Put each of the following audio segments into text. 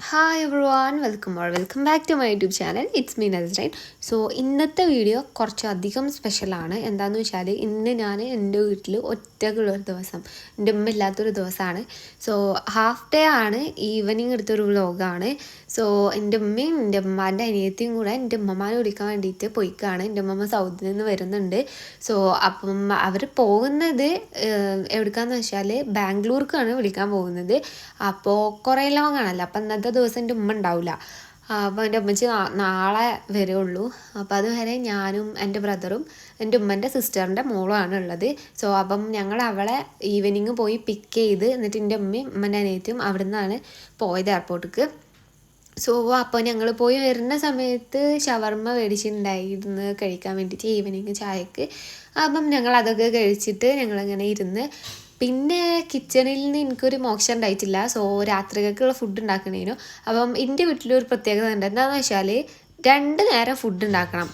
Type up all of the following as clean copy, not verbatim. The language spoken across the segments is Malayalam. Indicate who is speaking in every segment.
Speaker 1: Hi everyone welcome back to my YouTube channel. It's me Nasrin. So ഇന്നത്തെ വീഡിയോ കുറച്ചധികം സ്പെഷ്യലാണ്. എന്താണെന്ന് വെച്ചാൽ ഇന്ന് ഞാൻ എൻ്റെ വീട്ടിൽ ഒറ്റക്കുള്ളൊരു ദിവസം, എൻ്റെ ഉമ്മ ഇല്ലാത്തൊരു ദിവസമാണ്. സോ ഹാഫ് ഡേ ആണ്, ഈവനിങ് എടുത്തൊരു വ്ലോഗാണ്. സോ എൻ്റെ ഉമ്മയും എൻ്റെ ഉമ്മാൻ്റെ അനിയത്തിയും കൂടെ എൻ്റെ ഉമ്മമാരെ വിളിക്കാൻ വേണ്ടിയിട്ട് പോയിക്കാണ്. എൻ്റെ ഉമ്മ സൗദിയിൽ നിന്ന് വരുന്നുണ്ട്. സോ അപ്പം അവർ പോകുന്നത് എവിടേക്കാന്ന് വെച്ചാൽ ബാംഗ്ലൂർക്കാണ് വിളിക്കാൻ പോകുന്നത്. അപ്പോൾ കുറേ ലോങ് ആണല്ലോ, അപ്പം ഇന്നത്തെ ദിവസം എൻ്റെ ഉമ്മ ഉണ്ടാവില്ല. അപ്പോൾ എൻ്റെ ഉമ്മച്ചി നാളെ വരുള്ളൂ. അപ്പോൾ അതുവരെ ഞാനും എൻ്റെ ബ്രദറും എൻ്റെ ഉമ്മൻ്റെ സിസ്റ്ററിൻ്റെ മോളുമാണ് ഉള്ളത്. സോ അപ്പം ഞങ്ങൾ അവളെ ഈവനിങ് പോയി പിക്ക് ചെയ്ത്, എന്നിട്ട് എൻ്റെ ഉമ്മയും ഉമ്മൻ്റെ അനിയത്തിയും അവിടെ നിന്നാണ് പോയത് എയർപോർട്ടിക്ക്. സോ അപ്പോൾ ഞങ്ങൾ പോയി വരുന്ന സമയത്ത് ഷവർമ്മ മേടിച്ചിട്ടുണ്ടായിരുന്നു കഴിക്കാൻ വേണ്ടിയിട്ട് ഈവനിങ് ചായക്ക്. അപ്പം ഞങ്ങൾ അതൊക്കെ കഴിച്ചിട്ട് ഞങ്ങളിങ്ങനെ ഇരുന്ന്, പിന്നെ കിച്ചണിൽ നിന്ന് എനിക്കൊരു മോക്ഷം ഉണ്ടായിട്ടില്ല. സോ രാത്രികൾക്കുള്ള ഫുഡ് ഉണ്ടാക്കണേനു. അപ്പം എൻ്റെ വീട്ടിലൊരു പ്രത്യേകത ഉണ്ട്. എന്താണെന്ന് വെച്ചാൽ 2 നേരം ഫുഡ് ഉണ്ടാക്കണം.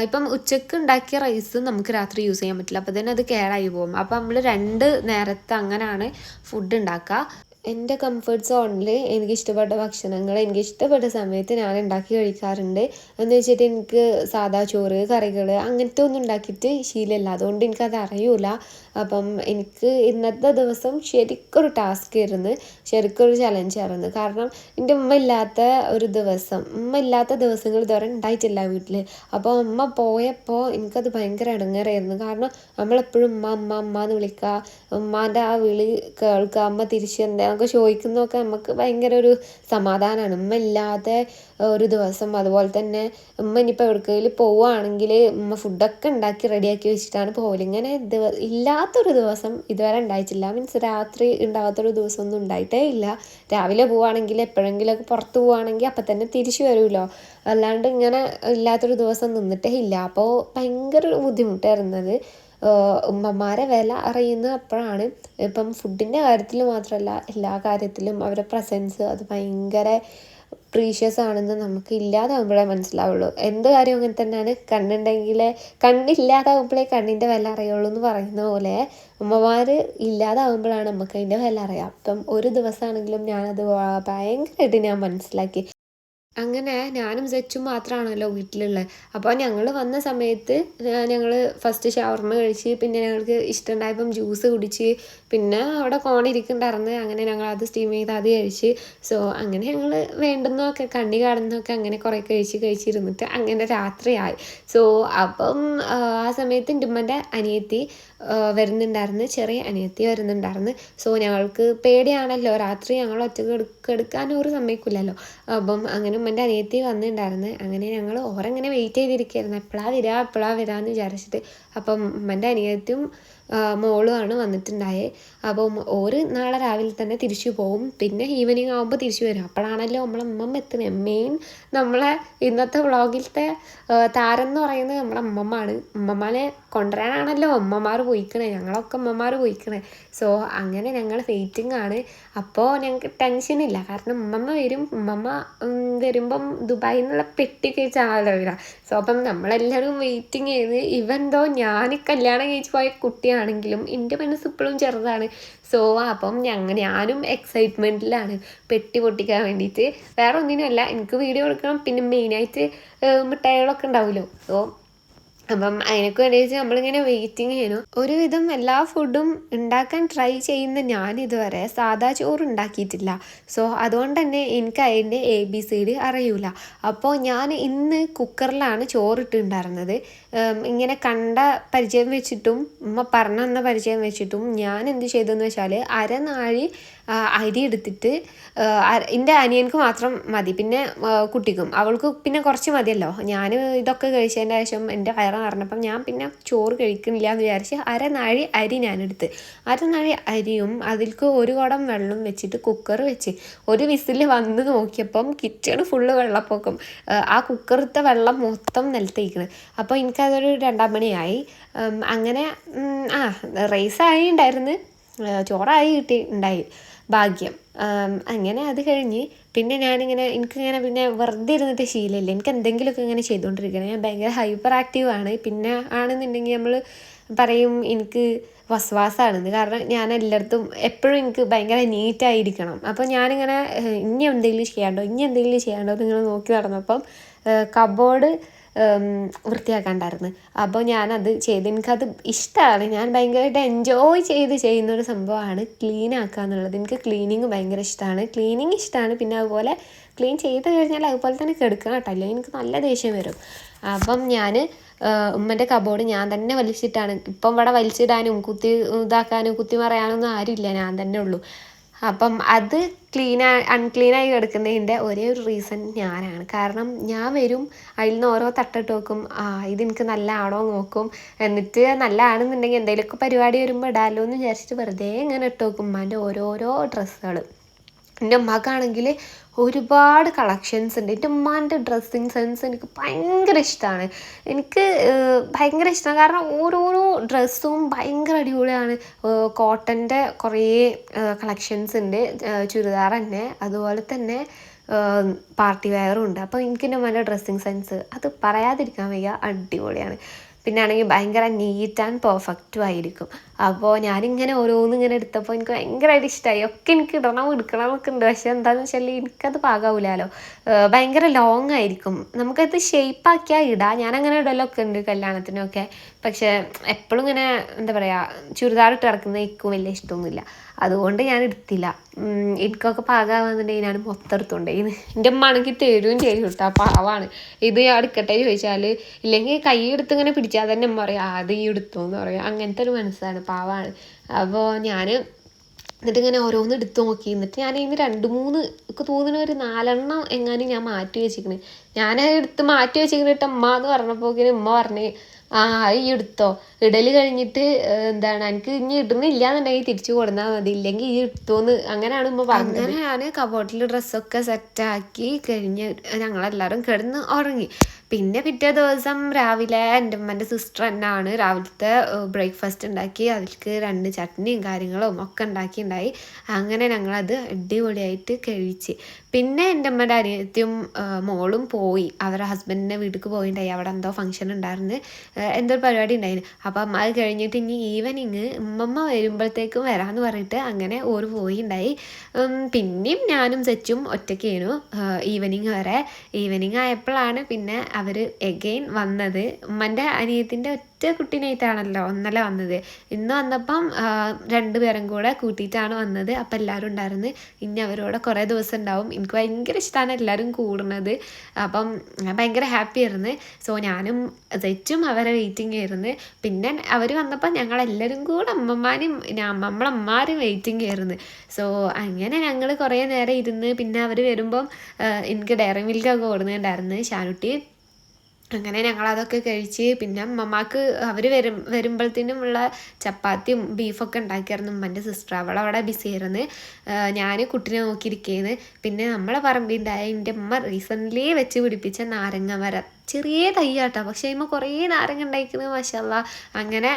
Speaker 1: ഇപ്പം ഉച്ചക്ക് ഉണ്ടാക്കിയ റൈസ് നമുക്ക് രാത്രി യൂസ് ചെയ്യാൻ പറ്റില്ല, അപ്പോൾ തന്നെ അത് കേടായി പോകും. അപ്പം നമ്മൾ 2 നേരത്തെ അങ്ങനെയാണ് ഫുഡ് ഉണ്ടാക്കുക. എൻ്റെ കംഫർട്ട് സോണിൽ എനിക്കിഷ്ടപ്പെട്ട ഭക്ഷണങ്ങൾ എനിക്കിഷ്ടപ്പെട്ട സമയത്ത് ഞാൻ ഉണ്ടാക്കി കഴിക്കാറുണ്ട്. എന്ന് വെച്ചിട്ട് എനിക്ക് സാദാ ചോറ്, കറികൾ അങ്ങനത്തെ ഒന്നും ഉണ്ടാക്കിയിട്ട് ശീലമില്ല, അതുകൊണ്ട് എനിക്കത് അറിയില്ല. അപ്പം എനിക്ക് ഇന്നത്തെ ദിവസം ശരിക്കൊരു ടാസ്ക് ആയിരുന്നു, ശരിക്കൊരു ചലഞ്ചായിരുന്നു. കാരണം എൻ്റെ ഉമ്മ ഇല്ലാത്ത ദിവസങ്ങൾ ഇതുവരെ ഉണ്ടായിട്ടില്ല വീട്ടിൽ. അപ്പോൾ ഉമ്മ പോയപ്പോൾ എനിക്കത് ഭയങ്കര ഇടങ്ങേറായിരുന്നു. കാരണം നമ്മളെപ്പോഴും ഉമ്മ അമ്മ അമ്മ എന്ന് വിളിക്കുക, ഉമ്മാൻ്റെ ആ വിളി കേൾക്കുക, അമ്മ തിരിച്ച് എന്താ ചോദിക്കുന്നതൊക്കെ നമുക്ക് ഭയങ്കര ഒരു സമാധാനമാണ്. ഉമ്മ ഇല്ലാതെ ഒരു ദിവസം, അതുപോലെ തന്നെ ഉമ്മ ഇനിയിപ്പോൾ എവിടേക്കെങ്കിലും പോവുകയാണെങ്കിൽ ഉമ്മ ഫുഡൊക്കെ ഉണ്ടാക്കി റെഡിയാക്കി വെച്ചിട്ടാണ് പോകല്. ഇങ്ങനെ ഇല്ലാത്തൊരു ദിവസം ഇതുവരെ ഉണ്ടായിട്ടില്ല. മീൻസ് രാത്രി ഉണ്ടാകാത്തൊരു ദിവസമൊന്നും ഉണ്ടായിട്ടേ ഇല്ല. രാവിലെ പോവുകയാണെങ്കിൽ എപ്പോഴെങ്കിലുമൊക്കെ പുറത്ത് പോവുകയാണെങ്കിൽ അപ്പം തന്നെ തിരിച്ചു വരുമല്ലോ, അല്ലാണ്ട് ഇങ്ങനെ ഇല്ലാത്തൊരു ദിവസം നിന്നിട്ടേ ഇല്ല. അപ്പോൾ ഭയങ്കര ബുദ്ധിമുട്ടായിരുന്നത്. ഉമ്മമാരെ വില അറിയുന്നത് അപ്പോഴാണ്. ഇപ്പം ഫുഡിൻ്റെ കാര്യത്തിൽ മാത്രമല്ല, എല്ലാ കാര്യത്തിലും അവരുടെ പ്രസൻസ് അത് ഭയങ്കര പ്രീഷ്യസ് ആണെന്ന് നമുക്ക് ഇല്ലാതാകുമ്പോഴേ മനസ്സിലാവുള്ളൂ. എന്ത് കാര്യം അങ്ങനെ തന്നെയാണ്. കണ്ണില്ലാതാകുമ്പോഴേ കണ്ണിൻ്റെ വില അറിയുള്ളൂ എന്ന് പറയുന്ന പോലെ ഉമ്മമാർ ഇല്ലാതാകുമ്പോഴാണ് നമുക്ക് അതിൻ്റെ വില അറിയാം. അപ്പം ഒരു ദിവസമാണെങ്കിലും ഞാനത് ഭയങ്കരമായിട്ട് ഞാൻ മനസ്സിലാക്കി. അങ്ങനെ ഞാനും സെച്ചും മാത്രമാണല്ലോ വീട്ടിലുള്ളത്. അപ്പോൾ ഞങ്ങൾ വന്ന സമയത്ത് ഞങ്ങൾ ഫസ്റ്റ് ഷവർമ്മ കഴിച്ച്, പിന്നെ ഞങ്ങൾക്ക് ഇഷ്ടമുണ്ടായപ്പം ജ്യൂസ് കുടിച്ച്, പിന്നെ അവിടെ കോണിരിക്കുന്നുണ്ടായിരുന്നു. അങ്ങനെ ഞങ്ങൾ അത് സ്റ്റീം ചെയ്ത് അത് കഴിച്ച്. സോ അങ്ങനെ ഞങ്ങൾ വേണ്ടുന്നതൊക്കെ കണ്ണി കാണുന്നതൊക്കെ അങ്ങനെ കുറേ കഴിച്ചിരുന്നിട്ട് അങ്ങനെ രാത്രിയായി. സോ അപ്പം ആ സമയത്ത് എൻ്റെ ഉമ്മൻ്റെ അനിയത്തി വരുന്നുണ്ടായിരുന്നു, ചെറിയ അനിയത്തി വരുന്നുണ്ടായിരുന്നു. സോ ഞങ്ങൾക്ക് പേടിയാണല്ലോ, രാത്രി ഞങ്ങൾ ഒറ്റക്ക് എടുക്കാനും ഒരു സമ്മതിക്കില്ലല്ലോ. അപ്പം അങ്ങനെ ഉമ്മൻ്റെ അനിയത്തി വന്നിട്ടുണ്ടായിരുന്നു. അങ്ങനെ ഞങ്ങൾ ഓരങ്ങനെ വെയിറ്റ് ചെയ്തിരിക്കുകയായിരുന്നു, എപ്പോഴാണ് വരാമെന്ന് വിചാരിച്ചിട്ട്. അപ്പം ഉമ്മൻ്റെ അനിയത്തിയും മോളുമാണ് വന്നിട്ടുണ്ടായത്. അപ്പം നാളെ രാവിലെ തന്നെ തിരിച്ചു പോവും, പിന്നെ ഈവനിങ് ആകുമ്പോൾ തിരിച്ചു വരും. അപ്പോഴാണല്ലോ നമ്മളെ ഉമ്മമ്മ എത്തുന്നത്. മെയിൻ നമ്മളെ ഇന്നത്തെ വ്ളോഗിലത്തെ താരം എന്ന് പറയുന്നത് നമ്മളെ ഉമ്മമ്മാണ്. ഉമ്മമാനെ കൊണ്ടുവരാനാണല്ലോ ഉമ്മമാർ പോയിക്കണേ, ഞങ്ങളൊക്കെ ഉമ്മമാർ പോയിക്കണേ. സോ അങ്ങനെ ഞങ്ങൾ വെയിറ്റിംഗ് ആണ്. അപ്പോൾ ഞങ്ങൾക്ക് ടെൻഷനില്ല, കാരണം ഉമ്മമ്മ വരും. ഉമ്മമ്മ വരുമ്പം ദുബായിൽ നിന്നുള്ള പെട്ടി കഴിച്ചാണല്ലോ വരിക. സോ അപ്പം നമ്മളെല്ലാവരും വെയിറ്റിംഗ് ചെയ്ത്, ഇവൻ എന്തോ ഞാൻ കല്യാണം കഴിച്ച് പോയ കുട്ടിയാണെങ്കിലും എൻ്റെ മനസ്സ് ഇപ്പോഴും ചെറുതാണ്. സോ അപ്പം ഞാനും എക്സൈറ്റ്മെൻറ്റിലാണ് പെട്ടി പൊട്ടിക്കാൻ വേണ്ടിയിട്ട്. വേറെ ഒന്നിനുമല്ല, എനിക്ക് വീഡിയോ എടുക്കണം, പിന്നെ മെയിനായിട്ട് മിഠായികളൊക്കെ ഉണ്ടാവുമല്ലോ. സോ അപ്പം അതിനൊക്കെ വേണ്ടിയിട്ട് നമ്മളിങ്ങനെ വെയിറ്റിംഗ് ചെയ്യണം. ഒരുവിധം എല്ലാ ഫുഡും ഉണ്ടാക്കാൻ ട്രൈ ചെയ്യുന്ന ഞാനിതുവരെ സാദാ ചോറ് ഉണ്ടാക്കിയിട്ടില്ല. സോ അതുകൊണ്ട് തന്നെ എനിക്ക് അതിൻ്റെ ABCD അറിയില്ല. അപ്പോൾ ഞാൻ ഇന്ന് കുക്കറിലാണ് ചോറിട്ടുണ്ടായിരുന്നത്. ഇങ്ങനെ കണ്ട പരിചയം വെച്ചിട്ടും ഉമ്മ പറഞ്ഞു തന്ന പരിചയം വെച്ചിട്ടും ഞാൻ എന്ത് ചെയ്തെന്ന് വെച്ചാൽ, അരനാഴി അരി എടുത്തിട്ട്, എൻ്റെ അനിയനക്ക് മാത്രം മതി, പിന്നെ കുട്ടിക്കും അവൾക്ക് പിന്നെ കുറച്ച് മതിയല്ലോ. ഞാൻ ഇതൊക്കെ കഴിച്ചതിൻ്റെ ശേഷം എൻ്റെ വയറ് നിറഞ്ഞപ്പം ഞാൻ പിന്നെ ചോറ് കഴിക്കുന്നില്ല എന്ന് വിചാരിച്ച് അരനാഴി അരി ഞാനെടുത്ത്, അരനാഴി അരിയും അതിൽക്ക് 1 കുടം വെള്ളം വെച്ചിട്ട് കുക്കർ വെച്ച് ഒരു വിസിൽ വന്ന് നോക്കിയപ്പം കിച്ചണ് ഫുള്ള് വെള്ളപ്പൊക്കം. ആ കുക്കറിലത്തെ വെള്ളം മൊത്തം നിലത്തേക്കണ്. അപ്പോൾ എനിക്കതൊരു 2-ാം പണിയായി. അങ്ങനെ റൈസായി ഉണ്ടായിരുന്നു, ചോറായി ഉണ്ടായി, ഭാഗ്യം. അങ്ങനെ അത് കഴിഞ്ഞ് പിന്നെ എനിക്കിങ്ങനെ പിന്നെ വെറുതെ ഇരുന്നിട്ട് ശീലമില്ല, എനിക്ക് എന്തെങ്കിലുമൊക്കെ ഇങ്ങനെ ചെയ്തുകൊണ്ടിരിക്കണം. ഞാൻ ഭയങ്കര ഹൈപ്പർ ആക്റ്റീവാണ്. പിന്നെ ആണെന്നുണ്ടെങ്കിൽ നമ്മൾ പറയും എനിക്ക് വസ്വാസാണെന്ന്. കാരണം ഞാൻ എല്ലായിടത്തും എപ്പോഴും എനിക്ക് ഭയങ്കര നീറ്റായിരിക്കണം. അപ്പോൾ ഞാനിങ്ങനെ ഇനി എന്തെങ്കിലും ചെയ്യാണ്ടോ എന്നിങ്ങനെ നോക്കി നടന്നപ്പം കബോർഡ് വൃത്തിയാക്കാണ്ടായിരുന്നു. അപ്പോൾ ഞാനത് ചെയ്ത് എനിക്കത് ഇഷ്ടമാണ്. ഞാൻ ഭയങ്കരമായിട്ട് എൻജോയ് ചെയ്യുന്നൊരു സംഭവമാണ് ക്ലീൻ ആക്കുക എന്നുള്ളത്. എനിക്ക് ക്ലീനിങ് ഭയങ്കര ഇഷ്ടമാണ്. ക്ലീനിങ് ഇഷ്ടമാണ്. പിന്നെ അതുപോലെ ക്ലീൻ ചെയ്ത് കഴിഞ്ഞാൽ അതുപോലെ തന്നെ കെടുക്കണം കേട്ടോ, അല്ലെങ്കിൽ എനിക്ക് നല്ല ദേഷ്യം വരും. അപ്പം ഞാൻ ഉമ്മൻ്റെ കബോർഡ് ഞാൻ തന്നെ വലിച്ചിട്ടാണ്. ഇപ്പം ഇവിടെ വലിച്ചിടാനും ഇതാക്കാനും കുത്തി മറയാനൊന്നും ആരുമില്ല, ഞാൻ തന്നെ ഉള്ളൂ. അപ്പം അത് അൺക്ലീനായി കിടക്കുന്നതിൻ്റെ ഒരേ ഒരു റീസൺ ഞാനാണ്. കാരണം ഞാൻ വരും, അതിൽ നിന്ന് ഓരോ തട്ടിട്ട് നോക്കും, ഇതെനിക്ക് നല്ലതാണോ നോക്കും, എന്നിട്ട് നല്ലതാണെന്നുണ്ടെങ്കിൽ എന്തെങ്കിലുമൊക്കെ പരിപാടി വരുമ്പോൾ ഇടാമല്ലോ എന്ന് വിചാരിച്ചിട്ട് വെറുതെ ഇങ്ങനെ ഇട്ട് നോക്കും ഉമ്മാൻ്റെ ഓരോരോ ഡ്രസ്സുകൾ. എൻ്റെ ഉമ്മാക്കാണെങ്കിൽ ഒരുപാട് കളക്ഷൻസ് ഉണ്ട്. എൻ്റെ ഉമ്മാൻ്റെ ഡ്രസ്സിങ് സെൻസ് എനിക്ക് ഭയങ്കര ഇഷ്ടമാണ്. എനിക്ക് ഭയങ്കര ഇഷ്ടമാണ്. കാരണം ഓരോരോ ഡ്രസ്സും ഭയങ്കര അടിപൊളിയാണ്. കോട്ടൻ്റെ കുറേ കളക്ഷൻസ് ഉണ്ട്, ചുരിദാർ തന്നെ, അതുപോലെ തന്നെ പാർട്ടി വെയറും ഉണ്ട്. അപ്പോൾ എനിക്ക് എൻ്റെ ഉമ്മാൻ്റെ ഡ്രസ്സിങ് സെൻസ് അത് പറയാതിരിക്കാൻ വയ്യ, അടിപൊളിയാണ്. പിന്നെ ആണെങ്കിൽ ഭയങ്കര നീറ്റ് ആൻഡ് പെർഫെക്റ്റും ആയിരിക്കും. അപ്പോൾ ഞാനിങ്ങനെ ഓരോന്നിങ്ങനെ എടുത്തപ്പോൾ എനിക്ക് ഭയങ്കരമായിട്ട് ഇഷ്ടമായി. ഒക്കെ എനിക്ക് എടുക്കണം എന്നൊക്കെ ഉണ്ട്. പക്ഷേ എന്താണെന്ന് വെച്ചാൽ എനിക്കത് പാകാവില്ലല്ലോ, ഭയങ്കര ലോങ് ആയിരിക്കും. നമുക്കത് ഷേപ്പാക്കിയാൽ ഇടാം, ഞാനങ്ങനെ ഇടലൊക്കെ ഉണ്ട് കല്യാണത്തിനൊക്കെ. പക്ഷേ എപ്പോഴും ഇങ്ങനെ എന്താ പറയുക, ചുരിദാർ ഇട്ട് ഇറക്കുന്നത് എനിക്കും വലിയ ഇഷ്ടമൊന്നുമില്ല. അതുകൊണ്ട് ഞാൻ എടുത്തില്ല. എനിക്കൊക്കെ പാകാവുന്നുണ്ടെങ്കിൽ ഞാൻ മൊത്തം എടുത്തുകൊണ്ടേന്ന്. എൻ്റെ അമ്മ ആണെങ്കിൽ തരുകയും ചെയ്യും കേട്ടോ, പാവാണ്. ഇത് ഞാൻ എടുക്കട്ടെ ചോദിച്ചാൽ, ഇല്ലെങ്കിൽ കൈ എടുത്ത് ഇങ്ങനെ പിടിച്ചാൽ തന്നെ അമ്മ പറയും അത് ഈ എടുത്തോ എന്ന് പറയും. അങ്ങനത്തെ ഒരു മനസ്സാണ്, പാവാണ്. അപ്പോൾ ഞാൻ എന്നിട്ട് ഇങ്ങനെ ഓരോന്ന് എടുത്ത് നോക്കി. എന്നിട്ട് ഞാൻ ഇതിന് 2-3 ഒക്കെ തോന്നുന്ന ഒരു 4 എങ്ങാനും ഞാൻ മാറ്റി വെച്ചിരിക്കണ്. ഞാൻ എടുത്ത് മാറ്റി വെച്ചിട്ട് അമ്മ എന്ന് പറഞ്ഞപ്പോൾ ഉമ്മ പറഞ്ഞ് ഈ എടുത്തോ, ഇടൽ കഴിഞ്ഞിട്ട് എന്താണ് എനിക്ക് ഇനി ഇടുന്നില്ല എന്നുണ്ടെങ്കിൽ തിരിച്ചു കൊടുന്നാൽ മതി, ഇല്ലെങ്കിൽ ഈ എടുത്തോന്ന്. അങ്ങനെയാണ് ഉമ്മ പറഞ്ഞത്. അങ്ങനെ ഞാൻ കബോർഡിൽ ഡ്രസ്സൊക്കെ സെറ്റാക്കി കഴിഞ്ഞ് ഞങ്ങളെല്ലാവരും കിടന്ന് ഉറങ്ങി. പിന്നെ പിറ്റേ ദിവസം രാവിലെ എൻ്റെ ഉമ്മൻ്റെ സിസ്റ്റർ തന്നെയാണ് രാവിലത്തെ ബ്രേക്ക്ഫാസ്റ്റ് ഉണ്ടാക്കി. അതിലേക്ക് 2 ചട്നിയും കാര്യങ്ങളും ഒക്കെ ഉണ്ടാക്കിയിട്ടുണ്ടായി. അങ്ങനെ ഞങ്ങളത് അടിപൊളിയായിട്ട് കഴിച്ച്. പിന്നെ എൻ്റെ അമ്മയുടെ അനിയത്തിയും മോളും പോയി, അവരുടെ ഹസ്ബൻഡിൻ്റെ വീട്ടിലേക്ക് പോയിട്ടുണ്ടായി. അവിടെ എന്തോ ഫംഗ്ഷൻ ഉണ്ടായിരുന്നു, എന്തോ ഒരു പരിപാടി ഉണ്ടായിരുന്നു. അപ്പം അത് കഴിഞ്ഞിട്ട് ഇനി ഈവനിങ് ഉമ്മമ്മ വരുമ്പോഴത്തേക്കും വരാമെന്ന് പറഞ്ഞിട്ട് അങ്ങനെ ഓര് പോയിണ്ടായി. പിന്നെയും ഞാനും സെച്ചും ഒറ്റയ്ക്കേനു ഈവനിങ് വരെ. ഈവനിങ് ആയപ്പോഴാണ് പിന്നെ അവർ എഗെയിൻ വന്നത്. ഉമ്മൻ്റെ അനിയത്തിൻ്റെ ഒറ്റ കുട്ടീനായിട്ടാണല്ലോ ഇന്നലെ വന്നത്. ഇന്ന് വന്നപ്പം 2 പേരും കൂടെ കൂട്ടിയിട്ടാണ് വന്നത്. അപ്പം എല്ലാവരും ഉണ്ടായിരുന്നു. ഇനി അവരോടെ കുറേ ദിവസം ഉണ്ടാവും. എനിക്ക് ഭയങ്കര ഇഷ്ടമാണ് എല്ലാവരും കൂടുന്നത്. അപ്പം ഞാൻ ഭയങ്കര ഹാപ്പി ആയിരുന്നു. സോ ഞാനും സെച്ചും അവരെ വെയിറ്റിംഗ് ആയിരുന്നു. പിന്നെ അവർ വന്നപ്പോൾ ഞങ്ങളെല്ലാവരും കൂടെ നമ്മളമ്മമാരും വെയിറ്റിംഗ് ആയിരുന്നു. സോ അങ്ങനെ ഞങ്ങൾ കുറേ നേരം ഇരുന്ന് പിന്നെ അവർ വരുമ്പം എനിക്ക് ഡയറി മിൽക്കൊക്കെ കൊടുക്കുന്നുണ്ടായിരുന്നു ഷാനുട്ടി. അങ്ങനെ ഞങ്ങളതൊക്കെ കഴിച്ച് പിന്നെ അമ്മമ്മക്ക് അവർ വരുമ്പോഴത്തേനും ഉള്ള ചപ്പാത്തിയും ബീഫൊക്കെ ഉണ്ടാക്കിയായിരുന്നു ഉമ്മൻ്റെ സിസ്റ്റർ. അവളവിടെ ബിസി ആയിരുന്നു. ഞാൻ കുട്ടീനെ നോക്കിയിരിക്കുകയാണ്. പിന്നെ നമ്മളെ പറമ്പിണ്ടായ എൻ്റെ അമ്മ റീസെൻ്റ്ലി വെച്ച് പിടിപ്പിച്ച നാരങ്ങ മരം, ചെറിയ തയ്യാട്ടോ, പക്ഷേ അതിന്മേൽ കുറേ നാരങ്ങ ഉണ്ടായിരിക്കുന്നത് മാഷാല്ലാ. അങ്ങനെ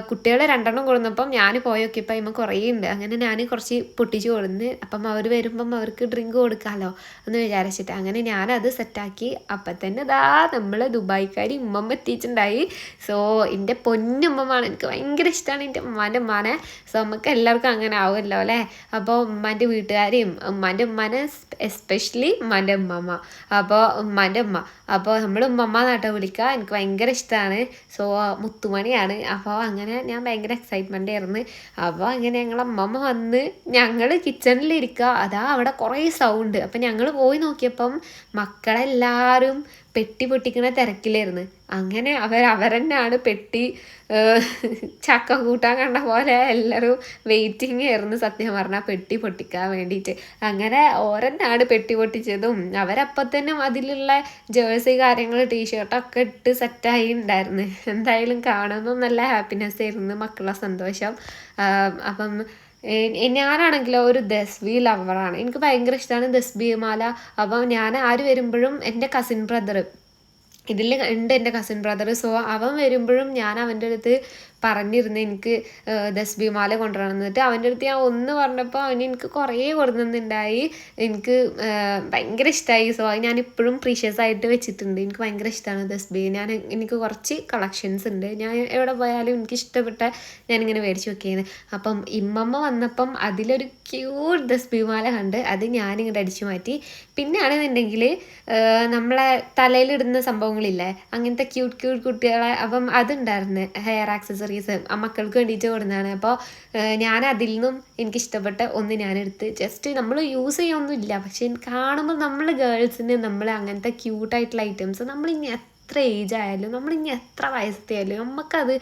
Speaker 1: കുട്ടികളെ 2 കൊടുന്നപ്പം ഞാൻ പോയി നോക്കിയപ്പോൾ അതിന്മേൽ കുറേ ഉണ്ട്. അങ്ങനെ ഞാൻ കുറച്ച് പൊട്ടിച്ച് കൊടുന്ന്. അപ്പം അവർ വരുമ്പം അവർക്ക് ഡ്രിങ്ക് കൊടുക്കാമല്ലോ എന്ന് വിചാരിച്ചിട്ട് അങ്ങനെ ഞാനത് സെറ്റാക്കി. അപ്പം തന്നെ നമ്മൾ ദുബായ്ക്കാരി ഉമ്മമ്മ എത്തിയിട്ടുണ്ടായി. സോ എൻ്റെ പൊന്നുമ്മമാണ്, എനിക്ക് ഭയങ്കര ഇഷ്ടമാണ് എൻ്റെ ഉമ്മാൻ്റെ ഉമ്മാനെ. സോ നമുക്ക് എല്ലാവർക്കും അങ്ങനെ ആവുമല്ലോ അല്ലേ. അപ്പോൾ ഉമ്മാൻ്റെ വീട്ടുകാരെയും ഉമ്മാനെ എസ്പെഷ്യലി ഉമ്മാൻ്റെ ഉമ്മമ്മ, അപ്പോൾ ഉമ്മാൻ്റെ ഉമ്മ, അപ്പോൾ നമ്മൾ ഉമ്മമ്മ നാട്ടം വിളിക്കുക. എനിക്ക് ഭയങ്കര ഇഷ്ടമാണ്. സോ മുത്തുമണിയാണ്. അപ്പോൾ അങ്ങനെ ഞാൻ ഭയങ്കര എക്സൈറ്റ്മെൻ്റ് ആയിരുന്നു. അപ്പോൾ അങ്ങനെ ഞങ്ങൾ അമ്മമ്മ വന്ന് ഞങ്ങൾ കിച്ചണിലിരിക്കുക. അതാ അവിടെ കുറേ സൗണ്ട്. അപ്പം ഞങ്ങൾ പോയി നോക്കിയപ്പം മക്കളെല്ലാവരും പെട്ടി പൊട്ടിക്കുന്ന തിരക്കിലായിരുന്നു. അങ്ങനെ അവരെന്നാണ് പെട്ടി ചക്ക കൂട്ടാൻ കണ്ട പോലെ എല്ലാവരും വെയിറ്റിംഗ് ആയിരുന്നു സത്യം പറഞ്ഞാൽ പെട്ടി പൊട്ടിക്കാൻ വേണ്ടിയിട്ട്. അങ്ങനെ ഓരെന്നാണ് പെട്ടി പൊട്ടിച്ചതും. അവരപ്പം തന്നെ അതിലുള്ള ജേഴ്സി കാര്യങ്ങൾ ടീഷർട്ടൊക്കെ ഇട്ട് സെറ്റായി ഉണ്ടായിരുന്നു. എന്തായാലും കാണുമ്പോൾ നല്ല ഹാപ്പിനെസ് ആയിരുന്നു, മക്കളുടെ സന്തോഷം. അപ്പം ഞാനാണെങ്കിലോ ഒരു ദസ്ബി ലവറാണ്. എനിക്ക് ഭയങ്കര ഇഷ്ടമാണ് ദസ്ബി മാല. അപ്പം ഞാൻ ആര് വരുമ്പോഴും എൻ്റെ കസിൻ ബ്രദർ ഇതിൽ ഉണ്ട്, എൻ്റെ കസിൻ ബ്രദർ. സോ അവൻ വരുമ്പോഴും ഞാൻ അവൻ്റെ അടുത്ത് പറഞ്ഞിരുന്നു എനിക്ക് തസ്ബീഹ് കൊണ്ടുവരണം എന്നിട്ട് അവൻ്റെ അടുത്ത് ഞാൻ ഒന്ന് പറഞ്ഞപ്പോൾ അവന് എനിക്ക് കുറേ കൊടുക്കുന്നുണ്ടായി. എനിക്ക് ഭയങ്കര ഇഷ്ടമായി. സോ അത് ഞാനിപ്പോഴും പ്രീഷ്യസ് ആയിട്ട് വെച്ചിട്ടുണ്ട്. എനിക്ക് ഭയങ്കര ഇഷ്ടമാണ് തസ്ബീഹ്. എനിക്ക് കുറച്ച് കളക്ഷൻസ് ഉണ്ട്. ഞാൻ എവിടെ പോയാലും എനിക്ക് ഇഷ്ടപ്പെട്ട ഞാനിങ്ങനെ മേടിച്ച് വെക്കുന്നത്. അപ്പം ഇമ്മമ്മ വന്നപ്പം അതിലൊരു ക്യൂട്ട് തസ്ബീഹ് കണ്ട് അത് ഞാനിങ്ങോട്ട് അടിച്ചു മാറ്റി. പിന്നെയാണെന്നുണ്ടെങ്കിൽ നമ്മളെ തലയിലിടുന്ന സംഭവങ്ങളില്ലേ, അങ്ങനത്തെ ക്യൂട്ട് ക്യൂട്ട് കുട്ടികളെ, അപ്പം അതുണ്ടായിരുന്നു ഹെയർ ആക്സസറീസ് മക്കൾക്ക് വേണ്ടിയിട്ട് കൊടുക്കുന്നതാണ്. അപ്പോൾ ഞാൻ അതിൽ നിന്നും എനിക്കിഷ്ടപ്പെട്ട ഒന്ന് ഞാനെടുത്ത് ജസ്റ്റ് നമ്മൾ യൂസ് ചെയ്യൊന്നുമില്ല, പക്ഷെ കാണുമ്പോൾ നമ്മൾ ഗേൾസിന് നമ്മൾ അങ്ങനത്തെ ക്യൂട്ടായിട്ടുള്ള ഐറ്റംസ് നമ്മളിനി എത്ര ഏജ് ആയാലും നമ്മളിനി എത്ര വയസ്സെത്തിയാലും നമുക്കത്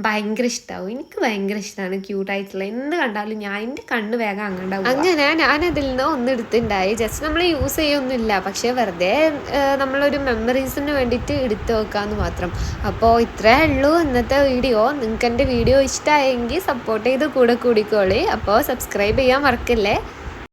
Speaker 1: ഭയങ്കര ഇഷ്ടമാവും. എനിക്ക് ഭയങ്കര ഇഷ്ടമാണ് ക്യൂട്ടായിട്ടുള്ള എന്ത് കണ്ടാലും ഞാൻ എൻ്റെ കണ്ണ് വേഗം അങ്ങണ്ടാവും. അങ്ങനെ ഞാനതിൽ നിന്ന് ഒന്നെടുത്തുണ്ടായി. ജസ്റ്റ് നമ്മൾ യൂസ് ചെയ്യൊന്നുമില്ല, പക്ഷേ വെറുതെ നമ്മളൊരു മെമ്മറീസിന് വേണ്ടിയിട്ട് എടുത്ത് വെക്കാമെന്ന് മാത്രം. അപ്പോൾ ഇത്രയേ ഉള്ളൂ ഇന്നത്തെ വീഡിയോ. നിങ്ങൾക്ക് എൻ്റെ വീഡിയോ ഇഷ്ടമായെങ്കിൽ സപ്പോർട്ട് ചെയ്ത് കൂടെ കൂടിക്കോളി. അപ്പോൾ സബ്സ്ക്രൈബ് ചെയ്യാൻ മറക്കല്ലേ.